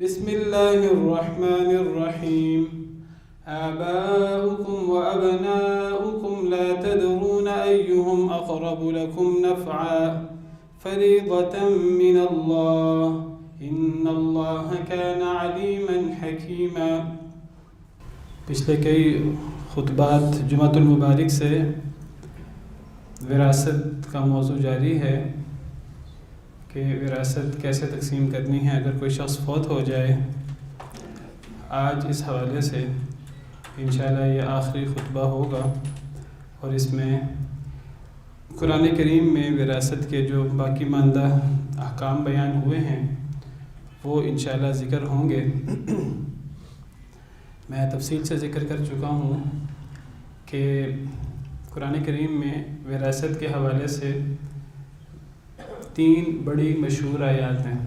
بسم الله الرحمن الرحيم آباؤكم وأبناؤكم لا تدرون أيهم أقرب لكم نفعا فريضة من الله إن الله كان عليما حكيما۔ پچھلے کئی خطبات جمعۃ المبارک سے وراثت کا موضوع جاری ہے کہ وراثت کیسے تقسیم کرنی ہے اگر کوئی شخص فوت ہو جائے۔ آج اس حوالے سے انشاءاللہ یہ آخری خطبہ ہوگا اور اس میں قرآن کریم میں وراثت کے جو باقی ماندہ احکام بیان ہوئے ہیں وہ انشاءاللہ ذکر ہوں گے۔ میں تفصیل سے ذکر کر چکا ہوں کہ قرآن کریم میں وراثت کے حوالے سے 3 بڑی مشہور آیات ہیں۔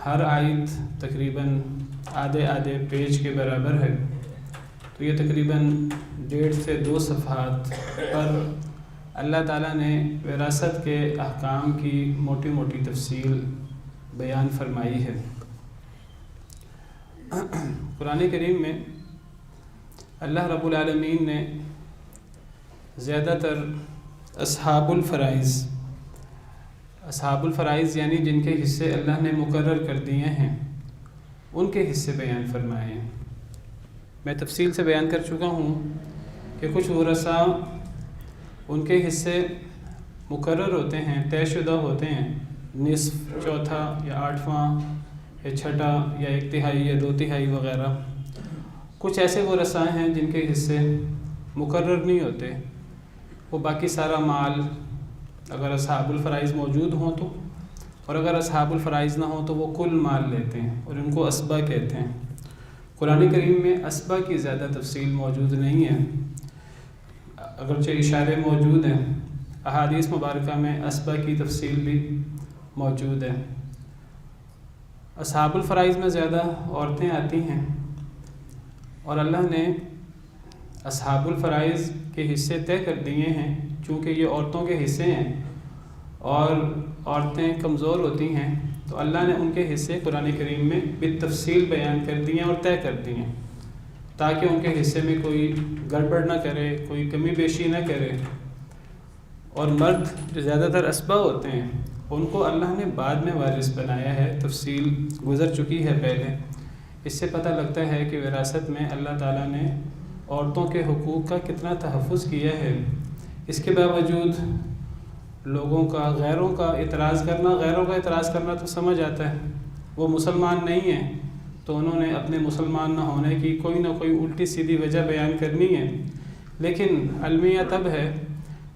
ہر آیت تقریباً آدھے پیج کے برابر ہے، تو یہ تقریباً 1.5 سے 2 صفحات پر اللہ تعالیٰ نے وراثت کے احکام کی موٹی موٹی تفصیل بیان فرمائی ہے۔ قرآن کریم میں اللہ رب العالمین نے زیادہ تر اصحاب الفرائض یعنی جن کے حصے اللہ نے مقرر کر دیے ہیں ان کے حصے بیان فرمائے ہیں۔ میں تفصیل سے بیان کر چکا ہوں کہ کچھ ورثاء ان کے حصے مقرر ہوتے ہیں، طے شدہ ہوتے ہیں، نصف، چوتھا یا 8واں یا چھٹا یا 1/3 یا 2/3 وغیرہ۔ کچھ ایسے ورثاء ہیں جن کے حصے مقرر نہیں ہوتے، وہ باقی سارا مال اگر اصحاب الفرائض موجود ہوں تو، اور اگر اصحاب الفرائض نہ ہوں تو وہ کل مال لیتے ہیں اور ان کو اسبہ کہتے ہیں۔ قرآن کریم میں اسبہ کی زیادہ تفصیل موجود نہیں ہے، اگرچہ اشارے موجود ہیں، احادیث مبارکہ میں اسبہ کی تفصیل بھی موجود ہے۔ اصحاب الفرائض میں زیادہ عورتیں آتی ہیں اور اللہ نے اصحاب الفرائض کے حصے طے کر دیے ہیں، چونکہ یہ عورتوں کے حصے ہیں اور عورتیں کمزور ہوتی ہیں تو اللہ نے ان کے حصے قرآن کریم میں بالتفصیل بیان کر دیے اور طے کر دیے تاکہ ان کے حصے میں کوئی گڑبڑ نہ کرے، کوئی کمی بیشی نہ کرے۔ اور مرد جو زیادہ تر اسبہ ہوتے ہیں ان کو اللہ نے بعد میں وارث بنایا ہے، تفصیل گزر چکی ہے پہلے۔ اس سے پتہ لگتا ہے کہ وراثت میں اللہ تعالیٰ نے عورتوں کے حقوق کا کتنا تحفظ کیا ہے۔ اس کے باوجود لوگوں کا غیروں کا اعتراض کرنا تو سمجھ آتا ہے، وہ مسلمان نہیں ہیں تو انہوں نے اپنے مسلمان نہ ہونے کی کوئی نہ کوئی الٹی سیدھی وجہ بیان کرنی ہے، لیکن المیہ تب ہے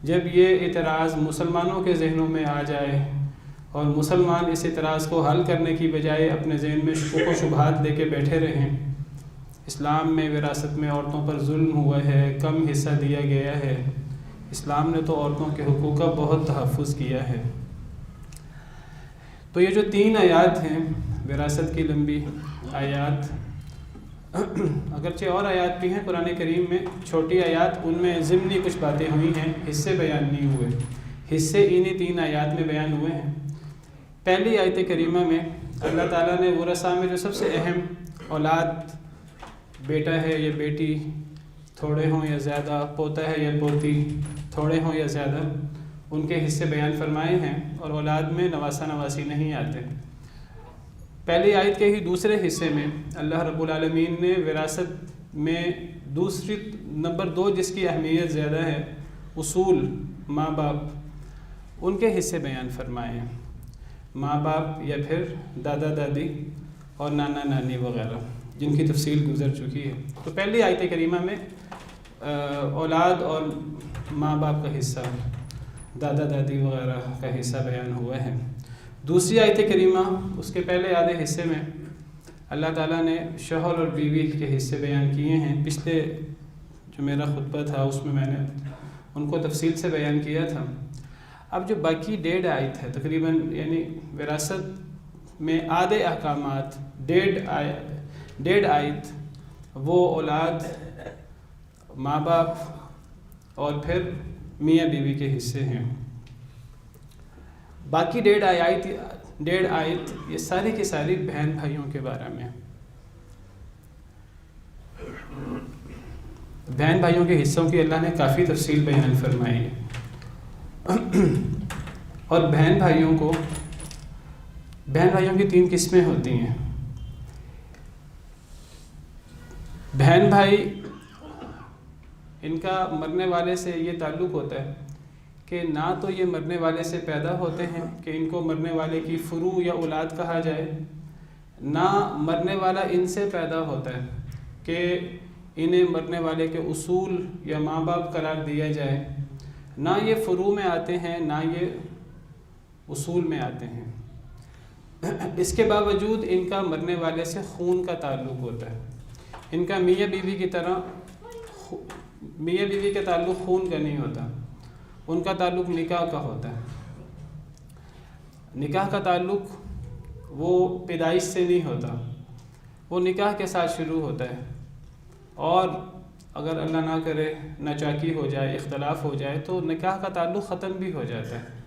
جب یہ اعتراض مسلمانوں کے ذہنوں میں آ جائے اور مسلمان اس اعتراض کو حل کرنے کی بجائے اپنے ذہن میں شکوک و شبہات لے کے بیٹھے رہیں۔ اسلام میں وراثت میں عورتوں پر ظلم ہوا ہے، کم حصہ دیا گیا ہے، اسلام نے تو عورتوں کے حقوق کا بہت تحفظ کیا ہے۔ تو یہ جو 3 آیات ہیں وراثت کی لمبی آیات، اگرچہ اور آیات بھی ہیں قرآن کریم میں، چھوٹی آیات ان میں ضمنی کچھ باتیں ہوئی ہیں، حصے بیان نہیں ہوئے، حصے انہی 3 آیات میں بیان ہوئے ہیں۔ پہلی آیت کریمہ میں اللہ تعالیٰ نے ورثاء میں جو سب سے اہم اولاد، بیٹا ہے یا بیٹی تھوڑے ہوں یا زیادہ، پوتا ہے یا پوتی تھوڑے ہوں یا زیادہ، ان کے حصے بیان فرمائے ہیں، اور اولاد میں نواسہ نواسی نہیں آتے۔ پہلی آیت کے ہی دوسرے حصے میں اللہ رب العالمین نے وراثت میں دوسری نمبر 2 جس کی اہمیت زیادہ ہے، اصول، ماں باپ، ان کے حصے بیان فرمائے ہیں۔ ماں باپ یا پھر دادا دادی اور نانا نانی وغیرہ جن کی تفصیل گزر چکی ہے۔ تو پہلی آیت کریمہ میں اولاد اور ماں باپ کا حصہ، دادا دادی وغیرہ کا حصہ بیان ہوا ہے۔ دوسری آیت کریمہ اس کے پہلے آدھے حصے میں اللہ تعالیٰ نے شوہر اور بیوی کے حصے بیان کیے ہیں۔ پچھلے جو میرا خطبہ تھا اس میں نے ان کو تفصیل سے بیان کیا تھا۔ اب جو باقی 1.5 آیت ہے تقریباً، یعنی وراثت میں آدھے احکامات، 1.5 آیت وہ اولاد، ماں باپ اور پھر میاں بیوی کے حصے ہیں۔ باقی 1.5 1.5 آیت یہ ساری کی ساری بہن بھائیوں کے بارے میں. بہن بھائیوں کے حصوں کی اللہ نے کافی تفصیل بیان فرمائی ہے. اور بہن بھائیوں کی 3 قسمیں ہوتی ہیں. بہن بھائی ان کا مرنے والے سے یہ تعلق ہوتا ہے کہ نہ تو یہ مرنے والے سے پیدا ہوتے ہیں کہ ان کو مرنے والے کی فروع یا اولاد کہا جائے، نہ مرنے والا ان سے پیدا ہوتا ہے کہ انہیں مرنے والے کے اصول یا ماں باپ قرار دیا جائے، نہ یہ فروع میں آتے ہیں نہ یہ اصول میں آتے ہیں. اس کے باوجود ان کا مرنے والے سے خون کا تعلق ہوتا ہے. ان کا میاں بیوی کی طرح میاں بیوی کا تعلق خون کا نہیں ہوتا، ان کا تعلق نکاح کا ہوتا ہے. نکاح کا تعلق وہ پیدائش سے نہیں ہوتا، وہ نکاح کے ساتھ شروع ہوتا ہے. اور اگر اللہ نہ کرے ناچاکی ہو جائے، اختلاف ہو جائے تو نکاح کا تعلق ختم بھی ہو جاتا ہے.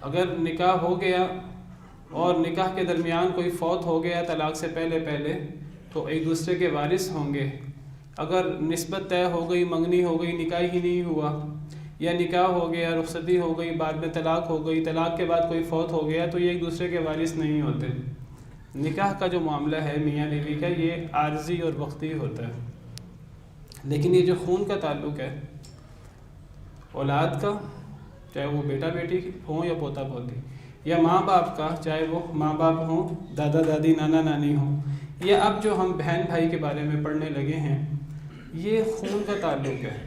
اگر نکاح ہو گیا اور نکاح کے درمیان کوئی فوت ہو گیا طلاق سے پہلے تو ایک دوسرے کے وارث ہوں گے. اگر نسبت طے ہو گئی، منگنی ہو گئی، نکاح ہی نہیں ہوا، یا نکاح ہو گیا، رخصتی ہو گئی، بعد میں طلاق ہو گئی، طلاق کے بعد کوئی فوت ہو گیا تو یہ ایک دوسرے کے وارث نہیں ہوتے. نکاح کا جو معاملہ ہے میاں بیوی کا یہ عارضی اور وقتی ہوتا ہے. لیکن یہ جو خون کا تعلق ہے اولاد کا، چاہے وہ بیٹا بیٹی ہوں یا پوتا پوتی، یا ماں باپ کا چاہے وہ ماں باپ ہوں، دادا دادی، نانا نانی ہوں، یا اب جو ہم بہن بھائی کے بارے میں پڑھنے لگے ہیں، یہ خون کا تعلق ہے.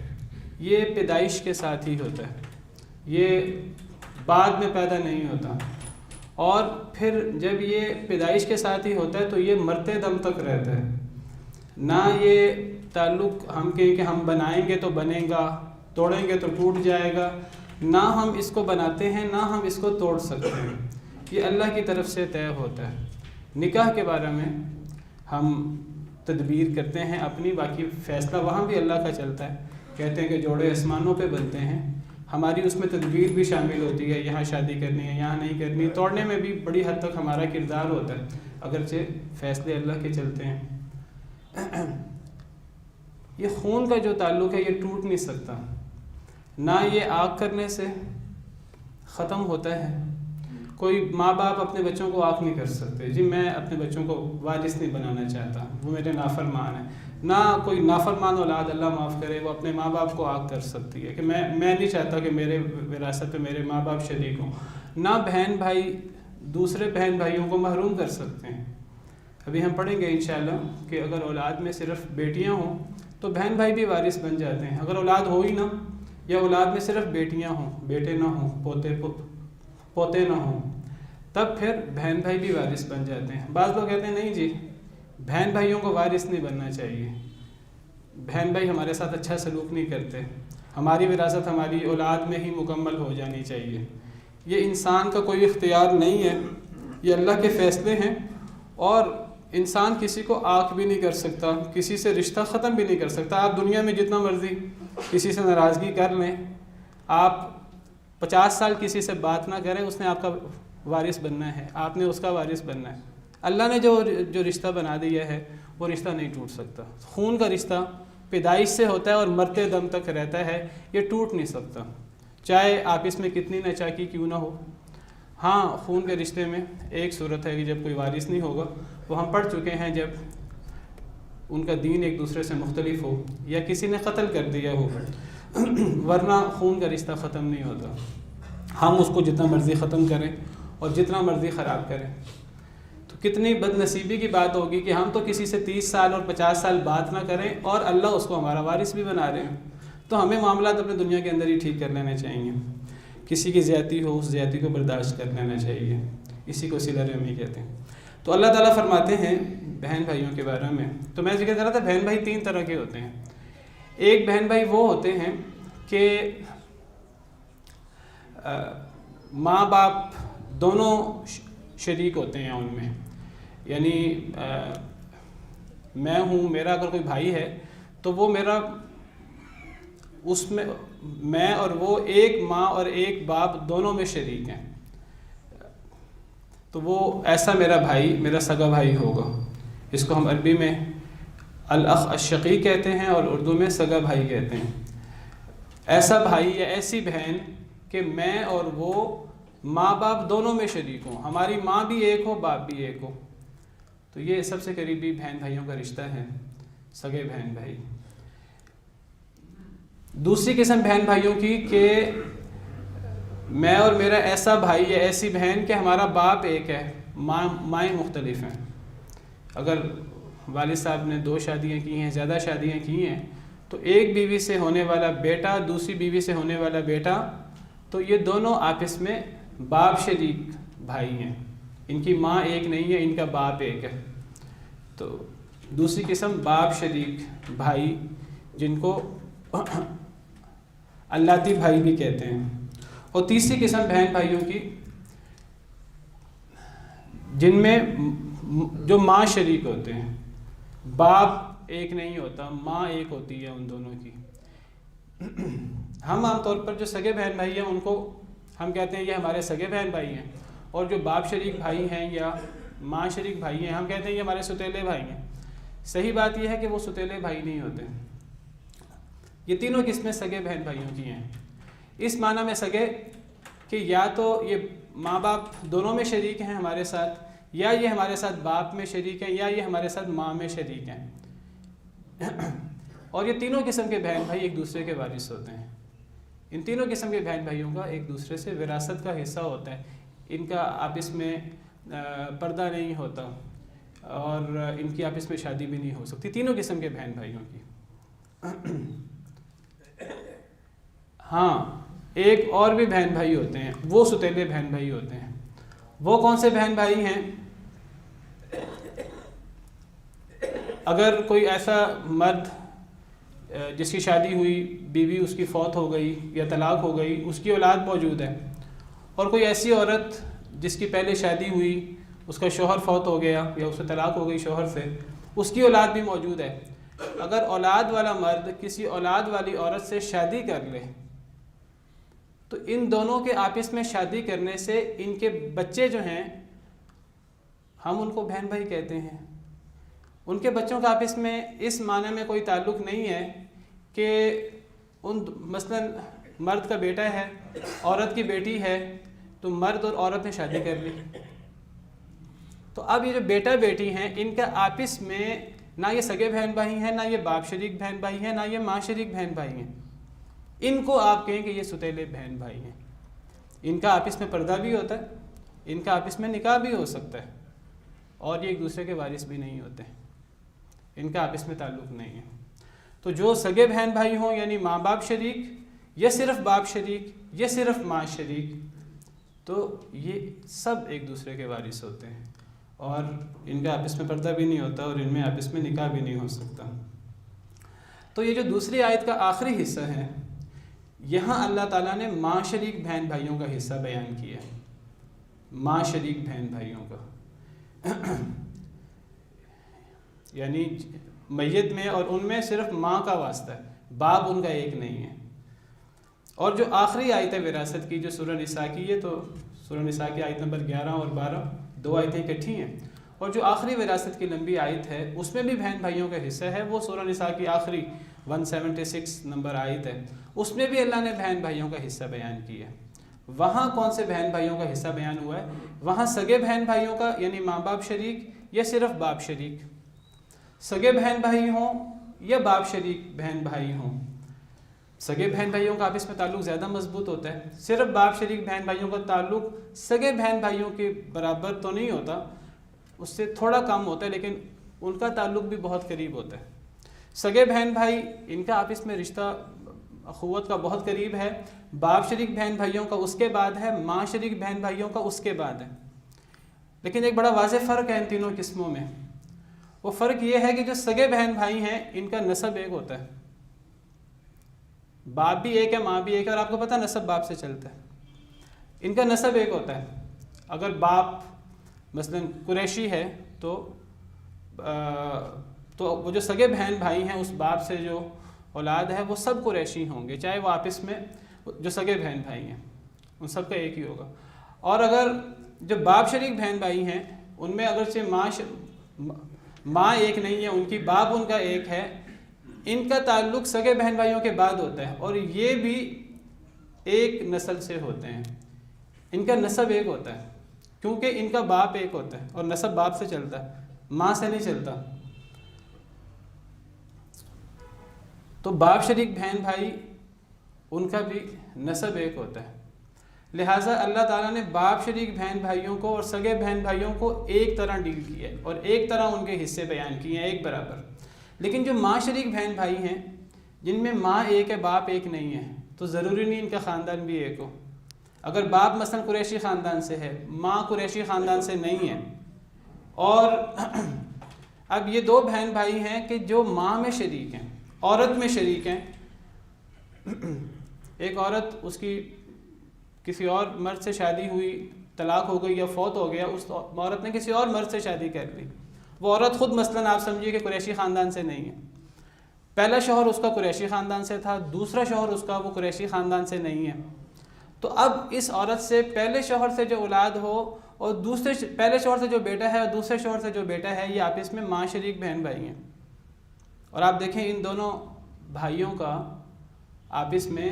یہ پیدائش کے ساتھ ہی ہوتا ہے، یہ بعد میں پیدا نہیں ہوتا. اور پھر جب یہ پیدائش کے ساتھ ہی ہوتا ہے تو یہ مرتے دم تک رہتا ہے. نہ یہ تعلق ہم کہیں کہ ہم بنائیں گے تو بنے گا، توڑیں گے تو ٹوٹ جائے گا. نہ ہم اس کو بناتے ہیں نہ ہم اس کو توڑ سکتے ہیں، یہ اللہ کی طرف سے طے ہوتا ہے. نکاح کے بارے میں ہم تدبیر کرتے ہیں اپنی، باقی فیصلہ وہاں بھی اللہ کا چلتا ہے. کہتے ہیں کہ جوڑے آسمانوں پہ بنتے ہیں، ہماری اس میں تدبیر بھی شامل ہوتی ہے، یہاں شادی کرنی ہے یہاں نہیں کرنی. توڑنے میں بھی بڑی حد تک ہمارا کردار ہوتا ہے، اگرچہ فیصلے اللہ کے چلتے ہیں. یہ خون کا جو تعلق ہے یہ ٹوٹ نہیں سکتا، نہ یہ آگ کرنے سے ختم ہوتا ہے. کوئی ماں باپ اپنے بچوں کو آگ نہیں کر سکتے، جی میں اپنے بچوں کو وارث نہیں بنانا چاہتا، وہ میرے نافرمان ہیں. نہ کوئی نافرمان اولاد، اللہ معاف کرے، وہ اپنے ماں باپ کو آگ کر سکتی ہے کہ میں نہیں چاہتا کہ میرے وراثت پہ میرے ماں باپ شریک ہوں. نہ بہن بھائی دوسرے بہن بھائیوں کو محروم کر سکتے ہیں. ابھی ہم پڑھیں گے انشاءاللہ کہ اگر اولاد میں صرف بیٹیاں ہوں تو بہن بھائی بھی وارث بن جاتے ہیں. اگر اولاد ہو ہی نہ، یا اولاد میں صرف بیٹیاں ہوں، بیٹے نہ ہوں، پوتے نہ ہوں، تب پھر بہن بھائی بھی وارث بن جاتے ہیں. بعض لوگ کہتے ہیں نہیں جی بہن بھائیوں کو وارث نہیں بننا چاہیے، بہن بھائی ہمارے ساتھ اچھا سلوک نہیں کرتے، ہماری وراثت ہماری اولاد میں ہی مکمل ہو جانی چاہیے. یہ انسان کا کوئی اختیار نہیں ہے، یہ اللہ کے فیصلے ہیں. اور انسان کسی کو آنکھ بھی نہیں کر سکتا، کسی سے رشتہ ختم بھی نہیں کر سکتا. آپ دنیا میں جتنا مرضی کسی سے ناراضگی کر لیں، آپ 50 سال کسی سے بات نہ کریں، اس نے آپ کا وارث بننا ہے، آپ نے اس کا وارث بننا ہے. اللہ نے جو رشتہ بنا دیا ہے وہ رشتہ نہیں ٹوٹ سکتا. خون کا رشتہ پیدائش سے ہوتا ہے اور مرتے دم تک رہتا ہے، یہ ٹوٹ نہیں سکتا، چاہے آپس میں کتنی ناچاکی کیوں نہ ہو. ہاں خون کے رشتے میں ایک صورت ہے کہ جب کوئی وارث نہیں ہوگا، وہ ہم پڑھ چکے ہیں، جب ان کا دین ایک دوسرے سے مختلف ہو یا کسی نے قتل کر دیا ہو، ورنہ خون کا رشتہ ختم نہیں ہوتا. ہم اس کو جتنا مرضی ختم کریں اور جتنا مرضی خراب کریں تو کتنی بد نصیبی کی بات ہوگی کہ ہم تو کسی سے 30 سال اور 50 سال بات نہ کریں اور اللہ اس کو ہمارا وارث بھی بنا رہے ہیں. تو ہمیں معاملات اپنے دنیا کے اندر ہی ٹھیک کر لینے چاہیے. کسی کی زیادتی ہو اس زیادتی کو برداشت کر لینا چاہیے، اسی کو صلہ رحمی کہتے ہیں. تو اللہ تعالیٰ فرماتے ہیں بہن بھائیوں کے بارے میں، تو میں ذکر کر رہا تھا بہن بھائی 3 طرح کے ہوتے ہیں. ایک بہن بھائی وہ ہوتے ہیں کہ ماں باپ دونوں شریک ہوتے ہیں ان میں، یعنی میں ہوں، میرا اگر کوئی بھائی ہے تو وہ میرا اس میں میں اور وہ ایک ماں اور ایک باپ دونوں میں شریک ہیں. تو وہ ایسا میرا بھائی میرا سگا بھائی ہوگا. اس کو ہم عربی میں الاخ الشقیق کہتے ہیں اور اردو میں سگا بھائی کہتے ہیں. ایسا بھائی یا ایسی بہن کہ میں اور وہ ماں باپ دونوں میں شریک ہوں، ہماری ماں بھی ایک ہو باپ بھی ایک ہو. تو یہ سب سے قریبی بہن بھائیوں کا رشتہ ہے، سگے بہن بھائی. دوسری قسم بہن بھائیوں کی کہ میں اور میرا ایسا بھائی یا ایسی بہن کہ ہمارا باپ ایک ہے، مائیں مختلف ہیں. اگر والد صاحب نے 2 شادیاں کی ہیں، زیادہ شادیاں کی ہیں، تو ایک بیوی سے ہونے والا بیٹا دوسری بیوی سے ہونے والا بیٹا، تو یہ دونوں آپس میں باپ شریک بھائی ہیں. ان کی ماں ایک نہیں ہے، ان کا باپ ایک ہے. تو دوسری قسم باپ شریک بھائی جن کو اللاتی بھائی بھی کہتے ہیں. اور تیسری قسم بہن بھائیوں کی جن میں جو ماں شریک ہوتے ہیں، باپ ایک نہیں ہوتا، ماں ایک ہوتی ہے ان دونوں کی. ہم عام طور پر جو سگے بہن بھائی ہیں ان کو ہم کہتے ہیں یہ ہمارے سگے بہن بھائی ہیں، اور جو باپ شریک بھائی ہیں یا ماں شریک بھائی ہیں ہم کہتے ہیں یہ ہمارے ستیلے بھائی ہیں. صحیح بات یہ ہے کہ وہ ستیلے بھائی نہیں ہوتے. یہ تینوں قسمیں سگے بہن بھائیوں کی ہیں. اس معنی میں سگے کہ یا تو یہ ماں باپ دونوں میں شریک ہیں ہمارے ساتھ، یا یہ ہمارے ساتھ باپ میں شریک ہیں، یا یہ ہمارے ساتھ ماں میں شریک ہیں. اور یہ تینوں قسم کے بہن بھائی ایک دوسرے کے وارث ہوتے ہیں. ان تینوں قسم کے بہن بھائیوں کا ایک دوسرے سے وراثت کا حصہ ہوتا ہے. ان کا آپس میں پردہ نہیں ہوتا اور ان کی آپس میں شادی بھی نہیں ہو سکتی، تینوں قسم کے بہن بھائیوں کی. ہاں ایک اور بھی بہن بھائی ہوتے ہیں، وہ ستیلے بہن بھائی ہوتے ہیں. وہ کون سے بہن بھائی ہیں؟ اگر کوئی ایسا مرد جس کی شادی ہوئی، بیوی اس کی فوت ہو گئی یا طلاق ہو گئی، اس کی اولاد موجود ہے، اور کوئی ایسی عورت جس کی پہلے شادی ہوئی، اس کا شوہر فوت ہو گیا یا اس سے طلاق ہو گئی شوہر سے، اس کی اولاد بھی موجود ہے. اگر اولاد والا مرد کسی اولاد والی عورت سے شادی کر لے تو ان دونوں کے آپس میں شادی کرنے سے ان کے بچے جو ہیں ہم ان کو بہن بھائی کہتے ہیں. ان کے بچوں کا آپس میں اس معنی میں کوئی تعلق نہیں ہے کہ مثلا مرد کا بیٹا ہے، عورت کی بیٹی ہے، تو مرد اور عورت نے شادی کر لی، تو اب یہ جو بیٹا بیٹی ہیں ان کا آپس میں نہ یہ سگے بہن بھائی ہیں، نہ یہ باپ شریک بہن بھائی ہیں، نہ یہ ماں شریک بہن بھائی ہیں. ان کو آپ کہیں کہ یہ ستیلے بہن بھائی ہیں. ان کا آپس میں پردہ بھی ہوتا ہے، ان کا آپس میں نکاح بھی ہو سکتا ہے، اور یہ ایک دوسرے کے وارث بھی نہیں ہوتے، ان کا آپس میں تعلق نہیں ہے. تو جو سگے بہن بھائی ہوں یعنی ماں باپ شریک، یا صرف باپ شریک، یا صرف ماں شریک، تو یہ سب ایک دوسرے کے وارث ہوتے ہیں، اور ان کا آپس میں پردہ بھی نہیں ہوتا اور ان میں آپس میں نکاح بھی نہیں ہو سکتا. تو یہ جو دوسری آیت کا آخری حصہ ہے، یہاں اللہ تعالیٰ نے ماں شریک بہن بھائیوں کا حصہ بیان کیا ہے. ماں شریک بہن بھائیوں کا یعنی میت میں اور ان میں صرف ماں کا واسطہ ہے، باپ ان کا ایک نہیں ہے. اور جو آخری آیت ہے وراثت کی جو سورہ نساء کی ہے، تو سورہ نساء کی آیت نمبر 11 اور 12 2 آیتیں اکٹھی ہیں، اور جو آخری وراثت کی لمبی آیت ہے اس میں بھی بہن بھائیوں کا حصہ ہے. وہ سورہ نساء کی آخری 176 نمبر آیت ہے، اس میں بھی اللہ نے بہن بھائیوں کا حصہ بیان کیا ہے. وہاں کون سے بہن بھائیوں کا حصہ بیان ہوا ہے؟ وہاں سگے بہن بھائیوں کا یعنی ماں باپ شریک یا صرف باپ شریک. سگے بہن بھائی ہوں یا باپ شریک بہن بھائی ہوں، سگے بہن بھائیوں کا آپس میں تعلق زیادہ مضبوط ہوتا ہے. صرف باپ شریک بہن بھائیوں کا تعلق سگے بہن بھائیوں کے برابر تو نہیں ہوتا، اس سے تھوڑا کم ہوتا ہے، لیکن ان کا تعلق بھی بہت قریب ہوتا ہے. سگے بہن بھائی ان کا آپس میں رشتہ اخوت کا بہت قریب ہے. باپ شریک بہن بھائیوں کا اس کے بعد ہے، ماں شریک بہن بھائیوں کا اس کے بعد ہے. لیکن ایک بڑا واضح فرق ہے ان تینوں قسموں میں. وہ فرق یہ ہے کہ جو سگے بہن بھائی ہیں ان کا نسب ایک ہوتا ہے، باپ بھی ایک ہے ماں بھی ایک ہے، اور آپ کو پتہ نسب باپ سے چلتا ہے. ان کا نسب ایک ہوتا ہے. اگر باپ مثلا قریشی ہے تو وہ جو سگے بہن بھائی ہیں اس باپ سے جو اولاد ہے وہ سب قریشی ہوں گے، چاہے وہ آپس میں جو سگے بہن بھائی ہیں ان سب کا ایک ہی ہوگا. اور اگر جو باپ شریک بہن بھائی ہیں ان میں اگرچہ ماں ایک نہیں ہے، ان کی باپ ان کا ایک ہے، ان کا تعلق سگے بہن بھائیوں کے بعد ہوتا ہے، اور یہ بھی ایک نسل سے ہوتے ہیں، ان کا نسب ایک ہوتا ہے کیونکہ ان کا باپ ایک ہوتا ہے، اور نسب باپ سے چلتا ہے، ماں سے نہیں چلتا۔ تو باپ شریک بہن بھائی ان کا بھی نسب ایک ہوتا ہے، لہٰذا اللہ تعالیٰ نے باپ شریک بہن بھائیوں کو اور سگے بہن بھائیوں کو ایک طرح ڈیل کیا ہے اور ایک طرح ان کے حصے بیان کیے ہیں، ایک برابر۔ لیکن جو ماں شریک بہن بھائی ہیں جن میں ماں ایک ہے باپ ایک نہیں ہے، تو ضروری نہیں ان کا خاندان بھی ایک ہو۔ اگر باپ مثلا قریشی خاندان سے ہے، ماں قریشی خاندان سے نہیں ہے، اور اب یہ دو بہن بھائی ہیں کہ جو ماں میں شریک ہیں، عورت میں شریک ہیں، ایک عورت اس کی کسی اور مرد سے شادی ہوئی، طلاق ہو گئی یا فوت ہو گیا، اس عورت نے کسی اور مرد سے شادی کر لی، وہ عورت خود مثلاً آپ سمجھیے کہ قریشی خاندان سے نہیں ہے، پہلا شوہر اس کا قریشی خاندان سے تھا، دوسرا شوہر اس کا وہ قریشی خاندان سے نہیں ہے، تو اب اس عورت سے پہلے شوہر سے جو اولاد ہو اور پہلے شوہر سے جو بیٹا ہے اور دوسرے شوہر سے جو بیٹا ہے، یہ آپس میں ماں شریک بہن بھائی ہیں۔ اور آپ دیکھیں ان دونوں بھائیوں کا آپس میں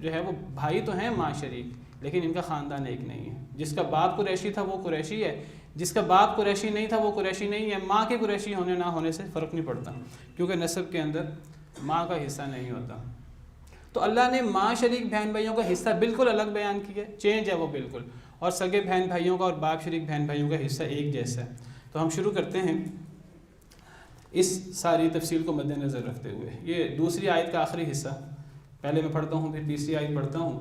جو ہے وہ بھائی تو ہیں ماں شریک، لیکن ان کا خاندان ایک نہیں ہے۔ جس کا باپ قریشی تھا وہ قریشی ہے، جس کا باپ قریشی نہیں تھا وہ قریشی نہیں ہے۔ ماں کے قریشی ہونے نہ ہونے سے فرق نہیں پڑتا، کیونکہ نسب کے اندر ماں کا حصہ نہیں ہوتا۔ تو اللہ نے ماں شریک بہن بھائیوں کا حصہ بالکل الگ بیان کیا، چینج ہے وہ بالکل، اور سگے بہن بھائیوں کا اور باپ شریک بہن بھائیوں کا حصہ ایک جیسا ہے۔ تو ہم شروع کرتے ہیں اس ساری تفصیل کو مد نظر رکھتے ہوئے۔ یہ دوسری آیت کا آخری حصہ، پہلے میں پڑھتا ہوں پھر تیسری آیت پڑھتا ہوں۔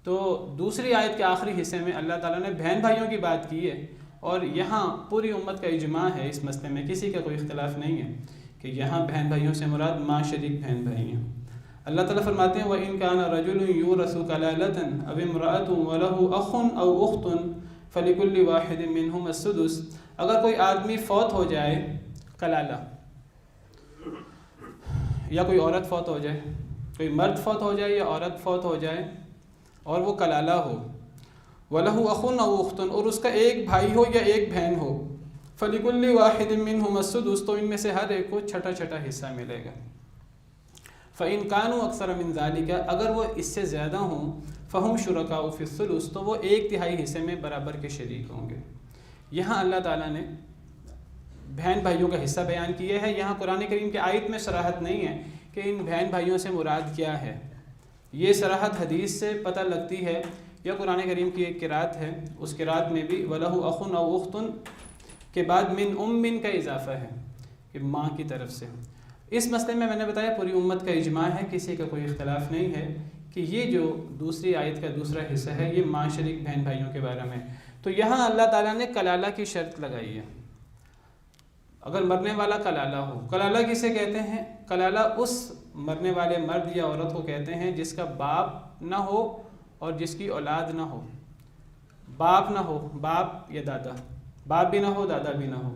تو دوسری آیت کے آخری حصے میں اللہ تعالیٰ نے بہن بھائیوں کی بات کی ہے، اور یہاں پوری امت کا اجماع ہے اس مسئلے میں، کسی کا کوئی اختلاف نہیں ہے کہ یہاں بہن بھائیوں سے مراد ماں شریک بہن بھائی ہیں۔ اللہ تعالیٰ فرماتے ہیں وَإِن كَانَ رَجُلٌ يُورَثُ كَلَالَةً أَوِ امْرَأَةٌ وَلَهُ أَخٌ أَوْ أُخْتٌ فَلِكُلِّ وَاحِدٍ مِّنْهُمَا السُّدُسُ، اگر کوئی آدمی فوت ہو جائے، کلالہ، یا کوئی عورت فوت ہو جائے، کوئی مرد فوت ہو جائے یا عورت فوت ہو جائے اور وہ کلالہ ہو، وَلَهُ أَخٌ أَوْ أُخْتٌ، اور اس کا ایک بھائی ہو یا ایک بہن ہو، فَلِكُلِّ وَاحِدٍ مِّنْهُمَا السُّدُسُ، تو ان میں سے ہر ایک کو چھٹا چھٹا حصہ ملے گا۔ فَإِن كَانُوا أَكْثَرَ مِنْ ذَلِكَ، اگر وہ اس سے زیادہ ہوں، فَهُمْ شُرَكَاءُ فِي الثُّلُثِ، تو وہ ایک تہائی حصے میں برابر کے شریک ہوں گے۔ یہاں اللہ تعالیٰ نے بہن بھائیوں کا حصہ بیان کیا ہے۔ یہاں قرآن کریم کی آیت میں صراحت نہیں ہے کہ ان بہن بھائیوں سے مراد کیا ہے، یہ صراحت حدیث سے پتہ لگتی ہے یا قرآن کریم کی ایک قرات ہے، اس قرات میں بھی وَلَهُ أَخٌ أَوْ أُخْتٌ کے بعد من أُمٍّ کا اضافہ ہے کہ ماں کی طرف سے۔ اس مسئلے میں نے بتایا پوری امت کا اجماع ہے، کسی کا کوئی اختلاف نہیں ہے کہ یہ جو دوسری آیت کا دوسرا حصہ ہے یہ ماں شریک بہن بھائیوں کے بارے میں۔ تو یہاں اللہ تعالیٰ نے کلالہ کی شرط لگائی ہے، اگر مرنے والا کلالہ ہو۔ کلالہ کسے کہتے ہیں؟ کلالہ اس مرنے والے مرد یا عورت کو کہتے ہیں جس کا باپ نہ ہو اور جس کی اولاد نہ ہو، باپ نہ ہو، باپ یا دادا، باپ بھی نہ ہو دادا بھی نہ ہو،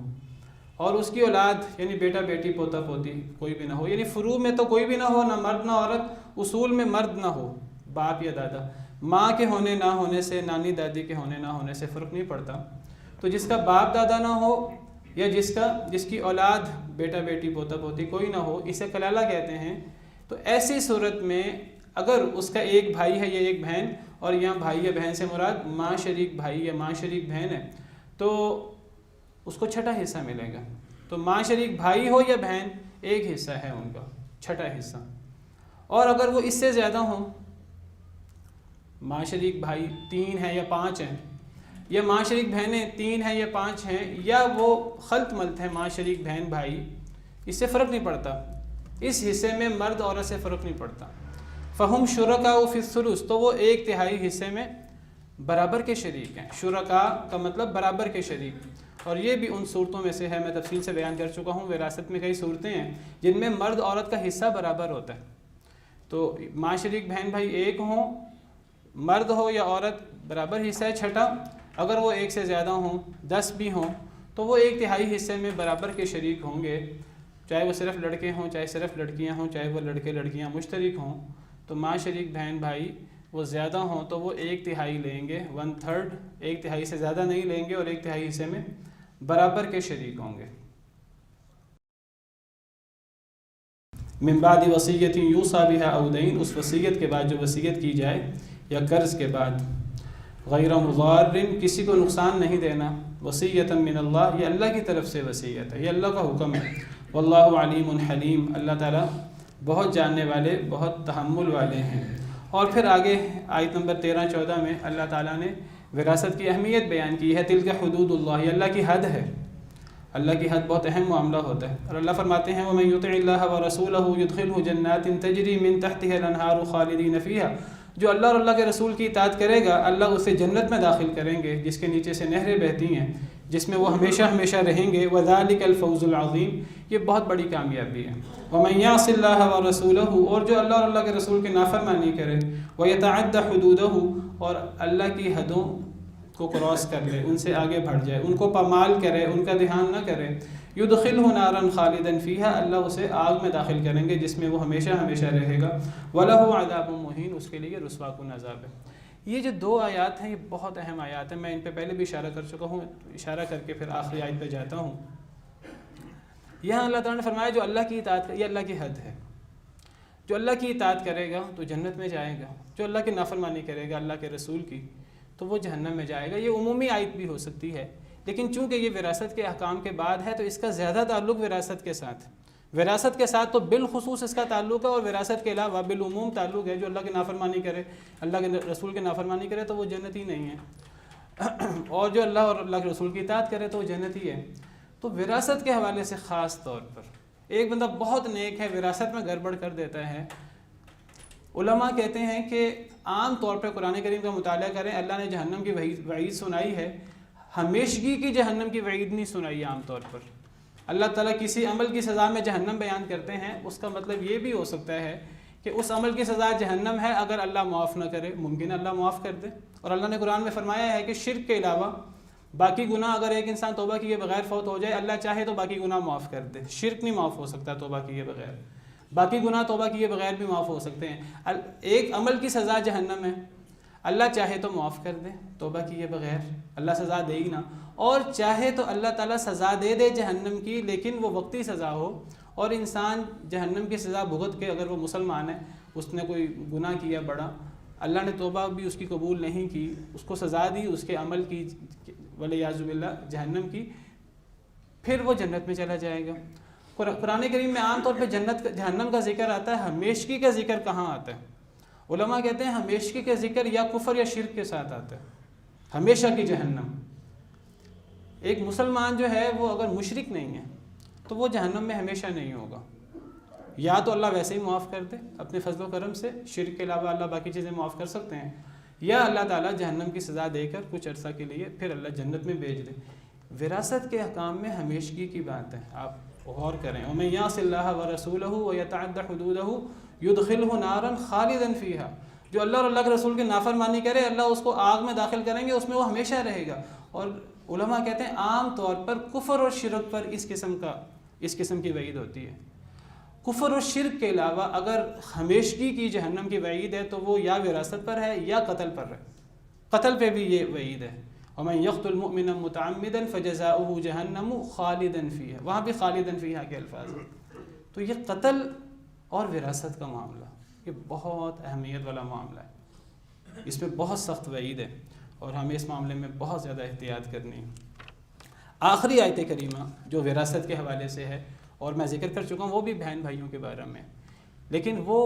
اور اس کی اولاد یعنی بیٹا بیٹی پوتا پوتی کوئی بھی نہ ہو، یعنی فروع میں تو کوئی بھی نہ ہو، نہ مرد نہ عورت، اصول میں مرد نہ ہو، باپ یا دادا۔ ماں کے ہونے نہ ہونے سے، نانی دادی کے ہونے نہ ہونے سے فرق نہیں پڑتا۔ تو جس کا باپ دادا نہ ہو یا جس کی اولاد بیٹا بیٹی پوتا پوتی کوئی نہ ہو، اسے کلالہ کہتے ہیں۔ تو ایسی صورت میں اگر اس کا ایک بھائی ہے یا ایک بہن، اور یہاں بھائی یا بہن سے مراد ماں شریک بھائی یا ماں شریک بہن ہے، تو اس کو چھٹا حصہ ملے گا۔ تو ماں شریک بھائی ہو یا بہن ایک حصہ ہے ان کا، چھٹا حصہ۔ اور اگر وہ اس سے زیادہ ہوں، ماں شریک بھائی 3 ہیں یا 5 ہیں، یا ماں شریک بہنیں 3 ہیں یا 5 ہیں، یا وہ خلط ملط ہیں ماں شریک بہن بھائی، اس سے فرق نہیں پڑتا، اس حصے میں مرد عورت سے فرق نہیں پڑتا۔ فَهُمْ شُرَكَاءُ فِي الثُّلُثِ، تو وہ ایک تہائی حصے میں برابر کے شریک ہیں۔ شرکاء کا مطلب برابر کے شریک، اور یہ بھی ان صورتوں میں سے ہے، میں تفصیل سے بیان کر چکا ہوں، وراثت میں کئی صورتیں ہیں جن میں مرد عورت کا حصہ برابر ہوتا ہے۔ تو ماں شریک بہن بھائی ایک ہوں، مرد ہو یا عورت برابر حصہ ہے چھٹا، اگر وہ ایک سے زیادہ ہوں 10 بھی ہوں تو وہ ایک تہائی حصے میں برابر کے شریک ہوں گے، چاہے وہ صرف لڑکے ہوں چاہے صرف لڑکیاں ہوں، چاہے وہ لڑکے لڑکیاں مشترک ہوں۔ تو ماں شریک بہن بھائی وہ زیادہ ہوں تو وہ 1/3 لیں گے، 1/3، 1/3 سے زیادہ نہیں لیں گے، اور 1/3 حصے میں برابر کے شریک ہوں گے۔ من بعد وصیت یوصی بها او دین، اس وصیت کے بعد جو وصیت کی جائے یا قرض کے بعد، غیر مضار، کسی کو نقصان نہیں دینا، وصیۃ من اللہ، یہ اللہ کی طرف سے وصیت ہے، یہ اللہ کا حکم ہے۔ واللہ علیم حلیم، اللہ تعالیٰ بہت جاننے والے، بہت تحمل والے ہیں۔ اور پھر آگے آیت نمبر 13-14 میں اللہ تعالیٰ نے وراثت کی اہمیت بیان کی ہے۔ تلک حدود اللہ، یہ اللہ کی حد ہے، اللہ کی حد بہت اہم معاملہ ہوتا ہے۔ اور اللہ فرماتے ہیں وَمَن يُطِعِ اللَّهَ وَرَسُولَهُ يُدْخِلْهُ جَنَّاتٍ تَجْرِي مِن تَحْتِهَا الْأَنْهَارُ خَالِدِينَ فِيهَا، جو اللہ اور اللہ کے رسول کی اطاعت کرے گا اللہ اسے جنت میں داخل کریں گے جس کے نیچے سے نہریں بہتی ہیں، جس میں وہ ہمیشہ ہمیشہ رہیں گے۔ وَذَلِكَ الْفَوْزُ الْعَظِيمُ، یہ بہت بڑی کامیابی ہے۔ وَمَن يَعْصِ اللَّهَ وَرَسُولَهُ، اور جو اللہ اور اللہ کے رسول کی نافرمانی کرے، وَيَتَعَدَّ حُدُودَهُ، اور اللہ کی حدوں کو کراس کر لے، ان سے آگے بڑھ جائے، ان کو پامال کرے، ان کا دھیان نہ کرے، یدخلہ نارا خالدا فیہا، اللہ اسے آگ میں داخل کریں گے جس میں وہ ہمیشہ ہمیشہ رہے گا۔ وَلَهُ عَذَابٌ مُّہِینٌ، اس کے لیے رسوا کن عذاب ہے۔ یہ جو 2 آیات ہیں یہ بہت اہم آیات ہیں، میں ان پہ پہلے بھی اشارہ کر چکا ہوں، اشارہ کر کے پھر آخری آیت پہ جاتا ہوں۔ یہاں اللہ تعالیٰ نے فرمایا جو اللہ کی اطاعت، یہ اللہ کی حد ہے، جو اللہ کی اطاعت کرے گا تو جنت میں جائے گا، جو اللہ کی نافرمانی کرے گا اللہ کے رسول کی تو وہ جہنم میں جائے گا۔ یہ عمومی آیت بھی ہو سکتی ہے، لیکن چونکہ یہ وراثت کے احکام کے بعد ہے تو اس کا زیادہ تعلق وراثت کے ساتھ، وراثت کے ساتھ تو بالخصوص اس کا تعلق ہے، اور وراثت کے علاوہ بالعموم تعلق ہے۔ جو اللہ کی نافرمانی کرے، اللہ کے رسول کی نافرمانی کرے تو وہ جنتی نہیں ہے، اور جو اللہ اور اللہ کے رسول کی اطاعت کرے تو وہ جنتی ہے۔ تو وراثت کے حوالے سے خاص طور پر ایک بندہ بہت نیک ہے، وراثت میں گڑبڑ کر دیتا ہے، علماء کہتے ہیں کہ عام طور پہ قرآن کریم کا مطالعہ کریں، اللہ نے جہنم کی وعید سنائی ہے، ہمیشگی کی جہنم کی وعید نہیں سنائی۔ عام طور پر اللہ تعالیٰ کسی عمل کی سزا میں جہنم بیان کرتے ہیں، اس کا مطلب یہ بھی ہو سکتا ہے کہ اس عمل کی سزا جہنم ہے اگر اللہ معاف نہ کرے، ممکن اللہ معاف کر دے۔ اور اللہ نے قرآن میں فرمایا ہے کہ شرک کے علاوہ باقی گناہ اگر ایک انسان توبہ کیے بغیر فوت ہو جائے، اللہ چاہے تو باقی گناہ معاف کر دے، شرک نہیں معاف ہو سکتا توبہ کیے بغیر، باقی گناہ توبہ کیے بغیر بھی معاف ہو سکتے ہیں۔ ایک عمل کی سزا جہنم ہے، اللہ چاہے تو معاف کر دے توبہ کیے بغیر، اللہ سزا دے ہی نہ، اور چاہے تو اللہ تعالیٰ سزا دے دے جہنم کی لیکن وہ وقتی سزا ہو، اور انسان جہنم کی سزا بھگت کے، اگر وہ مسلمان ہے، اس نے کوئی گناہ کیا بڑا، اللہ نے توبہ بھی اس کی قبول نہیں کی، اس کو سزا دی اس کے عمل کی، والعیاذ باللہ جہنم کی، پھر وہ جنت میں چلا جائے گا۔ قرآن کریم میں عام طور پہ جہنم کا ذکر آتا ہے، ہمیشگی کا ذکر کہاں آتا ہے؟ علماء کہتے ہیں ہمیشگی کا ذکر یا کفر یا شرک کے ساتھ آتا ہے، ہمیشہ کی جہنم۔ ایک مسلمان جو ہے وہ اگر مشرک نہیں ہے تو وہ جہنم میں ہمیشہ نہیں ہوگا، یا تو اللہ ویسے ہی معاف کر دے اپنے فضل و کرم سے، شرک کے علاوہ اللہ باقی چیزیں معاف کر سکتے ہیں، یا اللہ تعالیٰ جہنم کی سزا دے کر کچھ عرصہ کے لیے پھر اللہ جنت میں بھیج دے۔ وراثت کے احکام میں ہمیشگی کی بات ہے، آپ غور کریں۔ وَمَن يَعْصِ اللَّهَ وَرَسُولَهُ وَيَتَعَدَّ حُدُودَهُ يُدْخِلْهُ نَارًا خَالِدًا فِيهَا، جو اللہ اور اللہ کے رسول کی نافرمانی کرے اللہ اس کو آگ میں داخل کریں گے، اس میں وہ ہمیشہ رہے گا۔ اور علماء کہتے ہیں عام طور پر کفر اور شرک پر اس قسم کی وعید ہوتی ہے۔ کفر اور شرک کے علاوہ اگر ہمیشگی کی جہنم کی وعید ہے تو وہ یا وراثت پر ہے یا قتل پر ہے، قتل پہ بھی یہ وعید ہے۔ وَمَن يَقْتُلْ مُؤْمِنًا مُتَعَمِّدًا فَجَزَاؤُهُ جَهَنَّمُ خَالِدًا فِيهَا، وہاں بھی خالدًا فِيهَا کے الفاظ ہیں۔ تو یہ قتل اور وراثت کا معاملہ یہ بہت اہمیت والا معاملہ ہے، اس میں بہت سخت وعید ہے اور ہمیں اس معاملے میں بہت زیادہ احتیاط کرنی ہے۔ آخری آیت کریمہ جو وراثت کے حوالے سے ہے اور میں ذکر کر چکا ہوں وہ بھی بہن بھائیوں کے بارے میں، لیکن وہ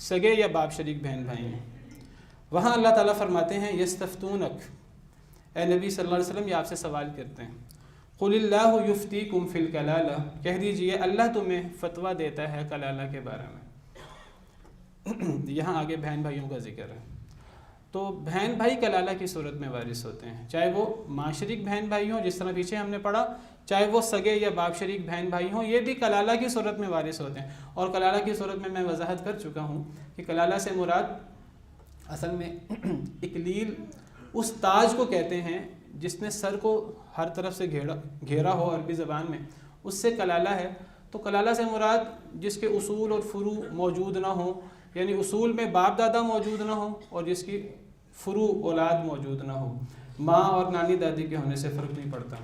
سگے یا باپ شریک بہن بھائی ہیں۔ وہاں اللہ تعالیٰ فرماتے ہیں یستفتونک، اے نبی صلی اللہ علیہ وسلم یہ آپ سے سوال کرتے ہیں، قل اللہ یفتیکم فی الکلالہ، کہہ دیجئے اللہ تمہیں فتویٰ دیتا ہے کلالہ کے بارے میں۔ یہاں آگے بہن بھائیوں کا ذکر ہے، تو بہن بھائی کلالہ کی صورت میں وارث ہوتے ہیں، چاہے وہ معاشرک بہن بھائی ہوں جس طرح پیچھے ہم نے پڑھا، چاہے وہ سگے یا باپ شریک بہن بھائی ہوں، یہ بھی کلالہ کی صورت میں وارث ہوتے ہیں۔ اور کلالہ کی صورت میں وضاحت کر چکا ہوں کہ کلالہ سے مراد اصل میں اکلیل اس تاج کو کہتے ہیں جس نے سر کو ہر طرف سے گھیرا ہو، عربی زبان میں اس سے کلالہ ہے۔ تو کلالہ سے مراد جس کے اصول اور فروع موجود نہ ہوں، یعنی اصول میں باپ دادا موجود نہ ہو اور جس کی فروع اولاد موجود نہ ہو، ماں اور نانی دادی کے ہونے سے فرق نہیں پڑتا۔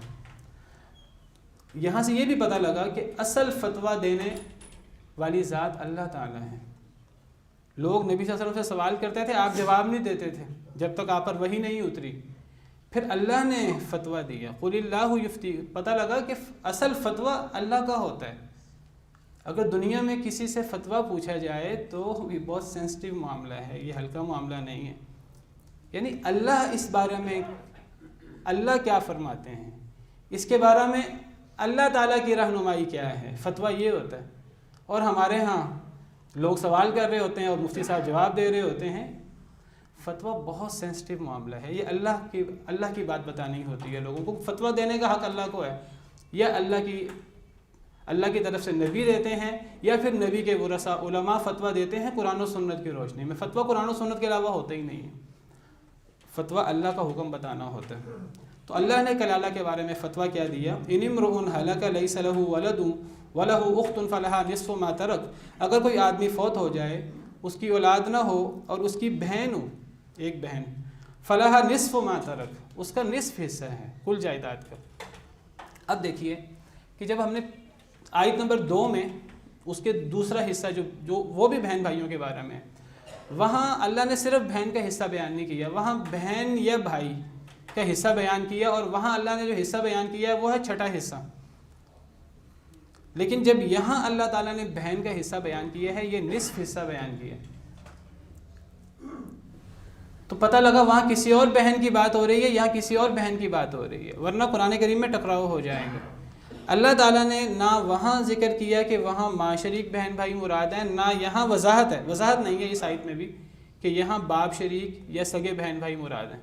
یہاں سے یہ بھی پتہ لگا کہ اصل فتویٰ دینے والی ذات اللہ تعالیٰ ہے۔ لوگ نبی صلی اللہ علیہ وسلم سے سوال کرتے تھے، آپ جواب نہیں دیتے تھے جب تک آپ پر وحی نہیں اتری، پھر اللہ نے فتویٰ دیا، قل اللہ یفتی، پتہ لگا کہ اصل فتویٰ اللہ کا ہوتا ہے۔ اگر دنیا میں کسی سے فتویٰ پوچھا جائے تو یہ بہت سینسٹیو معاملہ ہے، یہ ہلکا معاملہ نہیں ہے۔ یعنی اللہ اس بارے میں اللہ کیا فرماتے ہیں، اس کے بارے میں اللہ تعالیٰ کی رہنمائی کیا ہے، فتویٰ یہ ہوتا ہے۔ اور ہمارے ہاں لوگ سوال کر رہے ہوتے ہیں اور مفتی صاحب جواب دے رہے ہوتے ہیں۔ فتویٰ بہت سینسٹیو معاملہ ہے، یہ اللہ کی بات بتانی ہوتی ہے لوگوں کو۔ فتویٰ دینے کا حق اللہ کو ہے، یا اللہ کی طرف سے نبی دیتے ہیں، یا پھر نبی کے ورثاء علماء فتویٰ دیتے ہیں قرآن و سنت کی روشنی میں۔ فتویٰ قرآن و سنت کے علاوہ ہوتا ہی نہیں ہے، فتویٰ اللہ کا حکم بتانا ہوتا ہے۔ تو اللہ نے کلالہ کے بارے میں فتویٰ کیا دیا، ان امرؤ ہلک لیس لہ ولد ولہ اخت فلہا نصف ما ترک، اگر کوئی آدمی فوت ہو جائے، اس کی اولاد نہ ہو اور اس کی بہن ہو، ایک بہن، فلہا نصف ما ترک، اس کا نصف حصہ ہے کل جائیداد کا۔ اب دیکھیے کہ جب ہم نے آیت نمبر 2 میں اس کے دوسرا حصہ جو وہ بھی بہن بھائیوں کے بارے میں، وہاں اللہ نے صرف بہن کا حصہ بیان نہیں کیا، وہاں بہن یا بھائی کا حصہ بیان کیا، اور وہاں اللہ نے جو حصہ بیان کیا ہے وہ ہے چھٹا حصہ۔ لیکن جب یہاں اللہ تعالیٰ نے بہن کا حصہ بیان کیا ہے، یہ نصف حصہ بیان کیا ہے، تو پتہ لگا وہاں کسی اور بہن کی بات ہو رہی ہے، یہاں کسی اور بہن کی بات ہو رہی ہے، ورنہ قرآن کریم میں ٹکراؤ ہو جائیں گے۔ اللہ تعالیٰ نے نہ وہاں ذکر کیا کہ وہاں ماں شریک بہن بھائی مراد ہیں، نہ یہاں وضاحت نہیں ہے اس آیت میں بھی کہ یہاں باپ شریک یا سگے بہن بھائی مراد ہیں۔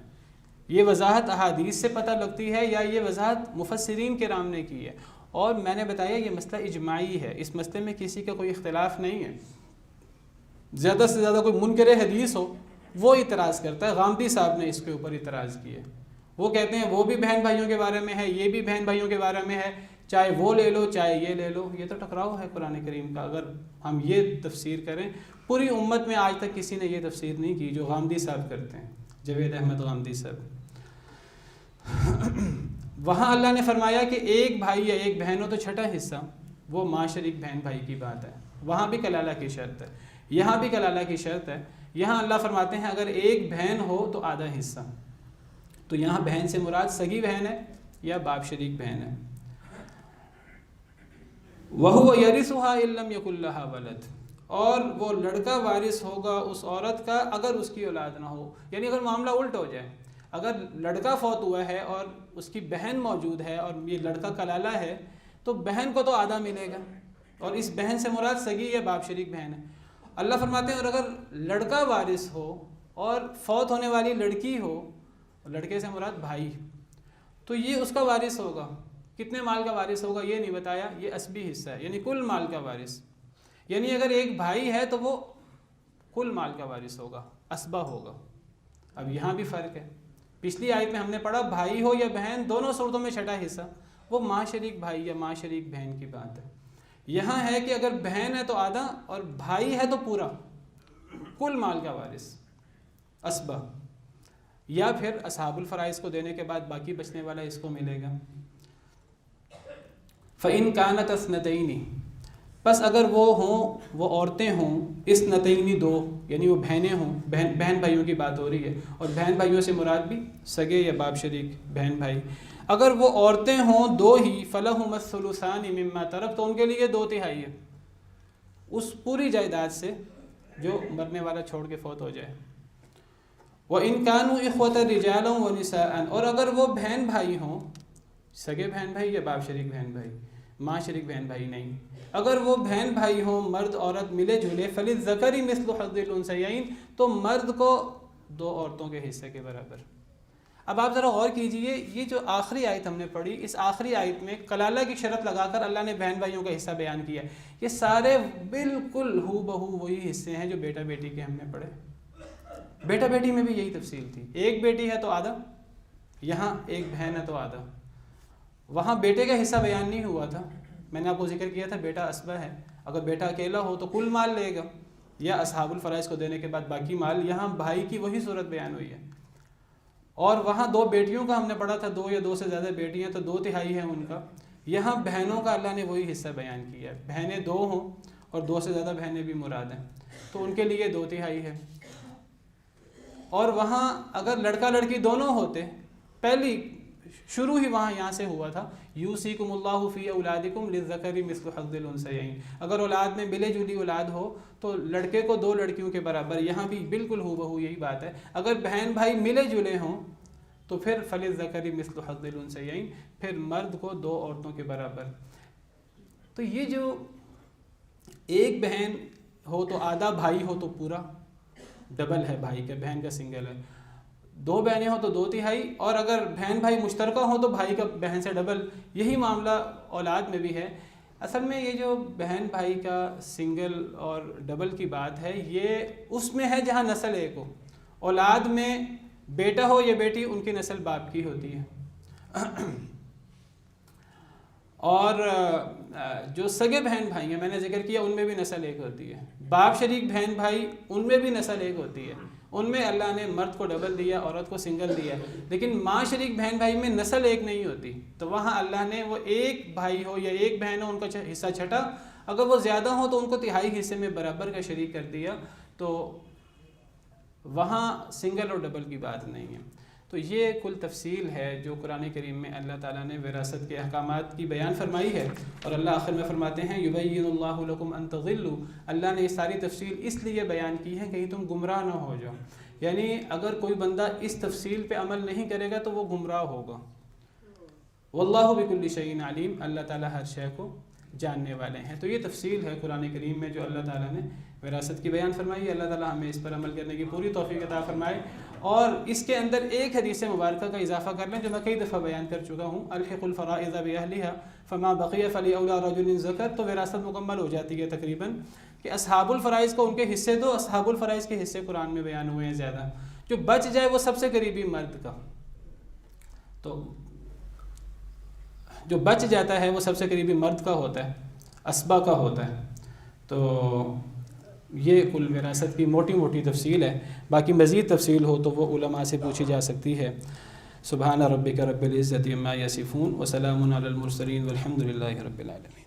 یہ وضاحت احادیث سے پتہ لگتی ہے یا یہ وضاحت مفسرین کرام نے کی ہے، اور میں نے بتایا یہ مسئلہ اجماعی ہے، اس مسئلے میں کسی کا کوئی اختلاف نہیں ہے۔ زیادہ سے زیادہ کوئی منکر حدیث ہو وہ اعتراض کرتا ہے، غامدی صاحب نے اس کے اوپر اعتراض کیا، وہ کہتے ہیں وہ بھی بہن بھائیوں کے بارے میں ہے، یہ بھی بہن بھائیوں کے بارے میں ہے، چاہے وہ لے لو چاہے یہ لے لو۔ یہ تو ٹکراؤ ہے قرآن کریم کا۔ اگر ہم یہ تفسیر کریں، پوری امت میں آج تک کسی نے یہ تفسیر نہیں کی جو غامدی صاحب کرتے ہیں، جاوید احمد غامدی صاحب۔ وہاں اللہ نے فرمایا کہ ایک بھائی یا ایک بہن ہو تو چھٹا حصہ، وہ ماں شریک بہن بھائی کی بات ہے، وہاں بھی کلالہ کی شرط ہے، یہاں بھی کلالہ کی شرط ہے۔ یہاں اللہ فرماتے ہیں اگر ایک بہن ہو تو آدھا حصہ، تو یہاں بہن سے مراد سگی بہن ہے یا باپ شریک بہن ہے۔ وَهُوَ يَرِثُهَا إِن لَّمْ يَكُن لَّهَا وَلَدٌ، اور وہ لڑکا وارث ہوگا اس عورت کا اگر اس کی اولاد نہ ہو۔ یعنی اگر معاملہ الٹ ہو جائے، اگر لڑکا فوت ہوا ہے اور اس کی بہن موجود ہے اور یہ لڑکا کلالہ ہے، تو بہن کو تو آدھا ملے گا، اور اس بہن سے مراد سگی یا باپ شریک بہن ہے۔ اللہ فرماتے ہیں اور اگر لڑکا وارث ہو اور فوت ہونے والی لڑکی ہو، لڑکے سے مراد بھائی، تو یہ اس کا وارث ہوگا۔ کتنے مال کا وارث ہوگا یہ نہیں بتایا، یہ اسبی حصہ ہے، یعنی کل مال کا وارث۔ یعنی اگر ایک بھائی ہے تو وہ کل مال کا وارث ہوگا، اسبہ ہوگا۔ اب یہاں بھی فرق ہے، پچھلی آیت میں ہم نے پڑھا بھائی ہو یا بہن، دونوں صورتوں میں چھٹا حصہ، وہ ماں شریک بھائی یا ماں شریک بہن کی بات ہے۔ یہاں ہے کہ اگر بہن ہے تو آدھا اور بھائی ہے تو پورا، کل مال کا وارث، اسبہ، یا پھر اصحاب الفرائض کو دینے کے بعد باقی بچنے والا اس کو ملے گا۔ فَإِن كَانَتْ اثْنَتَيْنِ، بس اگر وہ ہوں، وہ عورتیں ہوں، اثنتین دو، یعنی وہ بہنیں ہوں، بہن بھائیوں کی بات ہو رہی ہے، اور بہن بھائیوں سے مراد بھی سگے یا باپ شریک بہن بھائی، اگر وہ عورتیں ہوں دو ہی، فَلَهُمَا الثُّلُثَانِ مِمَّا تَرَكَ، تو ان کے لیے 2/3 ہے اس پوری جائیداد سے جو مرنے والا چھوڑ کے فوت ہو جائے۔ وَإِن كَانُوا إِخْوَةً رِجَالًا وَنِسَاءً، اور اگر وہ بہن بھائی ہوں، سگے بہن بھائی یا باپ شریک بہن بھائی، ماں شریک بہن بھائی نہیں، اگر وہ بہن بھائی ہوں مرد عورت ملے جلے، فَلِلذَّكَرِ مِثْلُ حَظِّ الْأُنثَيَيْنِ، تو مرد کو 2 عورتوں کے حصے کے برابر۔ اب آپ ذرا غور کیجئے، یہ جو آخری آیت ہم نے پڑھی، اس آخری آیت میں کلالہ کی شرط لگا کر اللہ نے بہن بھائیوں کا حصہ بیان کیا، یہ سارے بالکل ہو بہو وہی حصے ہیں جو بیٹا بیٹی کے ہم نے پڑھے۔ بیٹا بیٹی میں بھی یہی تفصیل تھی، ایک بیٹی ہے تو آدھا، یہاں ایک بہن ہے تو آدھا۔ وہاں بیٹے کا حصہ بیان نہیں ہوا تھا، میں نے آپ کو ذکر کیا تھا بیٹا اسبہ ہے، اگر بیٹا اکیلا ہو تو کل مال لے گا، یا اصحاب الفرائض کو دینے کے بعد باقی مال، یہاں بھائی کی وہی صورت بیان ہوئی ہے۔ اور وہاں 2 بیٹیوں کا ہم نے پڑھا تھا، 2 یا 2 سے زیادہ بیٹیاں تو 2/3 ہے ان کا، یہاں بہنوں کا اللہ نے وہی حصہ بیان کیا ہے، بہنیں 2 ہوں اور 2 سے زیادہ بہنیں بھی مراد ہیں تو ان کے لیے 2/3 ہے۔ اور وہاں اگر لڑکا لڑکی دونوں ہوتے، پہلی شروع ہی وہاں یہاں سے ہوا تھا، یوصیکم اللہ فی اولادکم للذکر مثل حظ الانثیین، اگر اولاد میں ملے جلی اولاد ہو تو لڑکے کو 2 لڑکیوں کے برابر، یہاں بھی بالکل ہو بہو یہی بات ہے۔ اگر بہن بھائی ملے جلے ہوں تو پھر فللذکر مثل حظ الانثیین، پھر مرد کو 2 عورتوں کے برابر۔ تو یہ جو ایک بہن ہو تو آدھا، بھائی ہو تو پورا، ڈبل ہے بھائی کا، بہن کا سنگل ہے۔ 2 بہنیں ہوں تو 2/3، اور اگر بہن بھائی مشترکہ ہوں تو بھائی کا بہن سے ڈبل۔ یہی معاملہ اولاد میں بھی ہے۔ اصل میں یہ جو بہن بھائی کا سنگل اور ڈبل کی بات ہے، یہ اس میں ہے جہاں نسل ایک ہو۔ اولاد میں بیٹا ہو یا بیٹی، ان کی نسل باپ کی ہوتی ہے، اور جو سگے بہن بھائی ہیں میں نے ذکر کیا، ان میں بھی نسل ایک ہوتی ہے۔ باپ شریک بہن بھائی، ان میں بھی نسل ایک ہوتی ہے، ان میں اللہ نے مرد کو ڈبل دیا، عورت کو سنگل دیا۔ لیکن ماں شریک بہن بھائی میں نسل ایک نہیں ہوتی، تو وہاں اللہ نے وہ ایک بھائی ہو یا ایک بہن ہو ان کا حصہ چھٹا، اگر وہ زیادہ ہوں تو ان کو 1/3 حصے میں برابر کا شریک کر دیا، تو وہاں سنگل اور ڈبل کی بات نہیں ہے۔ تو یہ کل تفصیل ہے جو قرآن کریم میں اللہ تعالیٰ نے وراثت کے احکامات کی بیان فرمائی ہے، اور اللہ آخر میں فرماتے ہیں یبین اللہ لکم ان تضلوا، اللہ نے یہ ساری تفصیل اس لیے بیان کی ہے کہیں تم گمراہ نہ ہو جاؤ، یعنی اگر کوئی بندہ اس تفصیل پہ عمل نہیں کرے گا تو وہ گمراہ ہوگا۔ واللہ بکل شیء علیم، اللہ تعالیٰ ہر شے کو جاننے والے ہیں۔ تو یہ تفصیل ہے قرآن کریم میں جو اللہ تعالیٰ نے وراثت کی بیان فرمائی ہے۔ اللہ تعالیٰ ہمیں اس پر عمل کرنے کی پوری توفیق عطا فرمائے، اور اس کے اندر ایک حدیث مبارکہ کا اضافہ کر لیں جو میں کئی دفعہ بیان کر چکا ہوں، الحق الفرائض بأہلها فما بقی فلأولی رجل ذکر، تو وراثت مکمل ہو جاتی ہے تقریباً، کہ اصحاب الفرائض کو ان کے حصے دو، اصحاب الفرائض کے حصے قرآن میں بیان ہوئے ہیں زیادہ، جو بچ جائے وہ سب سے قریبی مرد کا، تو جو بچ جاتا ہے وہ سب سے قریبی مرد کا ہوتا ہے، اسبا کا ہوتا ہے۔ تو یہ کل وراثت کی موٹی موٹی تفصیل ہے، باقی مزید تفصیل ہو تو وہ علماء سے پوچھی جا سکتی ہے۔ سبحان ربک رب العزت عما یصفون وسلام علی المرسلین والحمد للہ رب العالمین۔